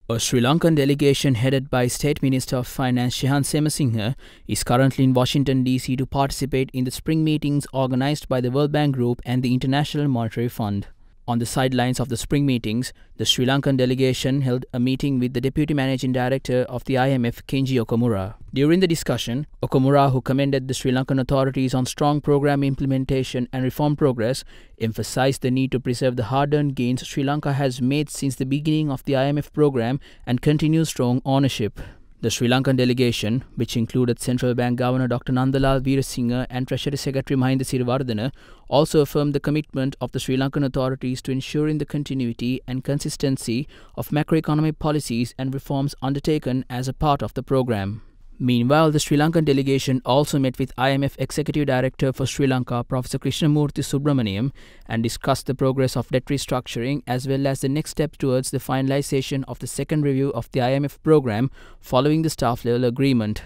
A Sri Lankan delegation headed by State Minister of Finance Shehan Semasinghe is currently in Washington, D.C. to participate in the spring meetings organized by the World Bank Group and the International Monetary Fund. On the sidelines of the spring meetings, the Sri Lankan delegation held a meeting with the Deputy Managing Director of the IMF, Kenji Okamura. During the discussion, Okamura, who commended the Sri Lankan authorities on strong program implementation and reform progress, emphasized the need to preserve the hard-earned gains Sri Lanka has made since the beginning of the IMF program and continue strong ownership. The Sri Lankan delegation, which included Central Bank Governor Dr. Nandalal Weerasinghe and Treasury Secretary Mahinda Siriwardana, also affirmed the commitment of the Sri Lankan authorities to ensuring the continuity and consistency of macroeconomic policies and reforms undertaken as a part of the program. Meanwhile, the Sri Lankan delegation also met with IMF Executive Director for Sri Lanka, Professor Krishnamurthy Subramaniam, and discussed the progress of debt restructuring as well as the next step towards the finalization of the second review of the IMF program following the staff-level agreement.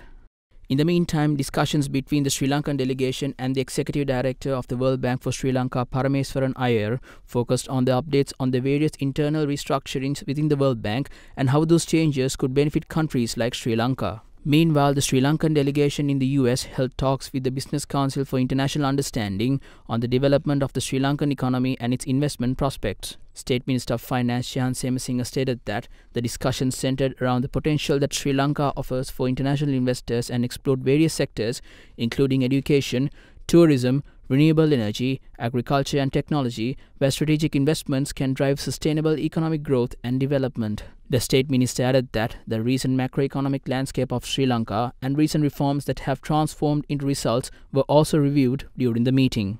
In the meantime, discussions between the Sri Lankan delegation and the Executive Director of the World Bank for Sri Lanka, Parameswaran Iyer, focused on the updates on the various internal restructurings within the World Bank and how those changes could benefit countries like Sri Lanka. Meanwhile, the Sri Lankan delegation in the US held talks with the Business Council for International Understanding on the development of the Sri Lankan economy and its investment prospects. State Minister of Finance Shehan Semasinghe stated that the discussions centered around the potential that Sri Lanka offers for international investors and explored various sectors, including education, tourism, renewable energy, agriculture and technology, where strategic investments can drive sustainable economic growth and development. The State Minister added that the recent macroeconomic landscape of Sri Lanka and recent reforms that have transformed into results were also reviewed during the meeting.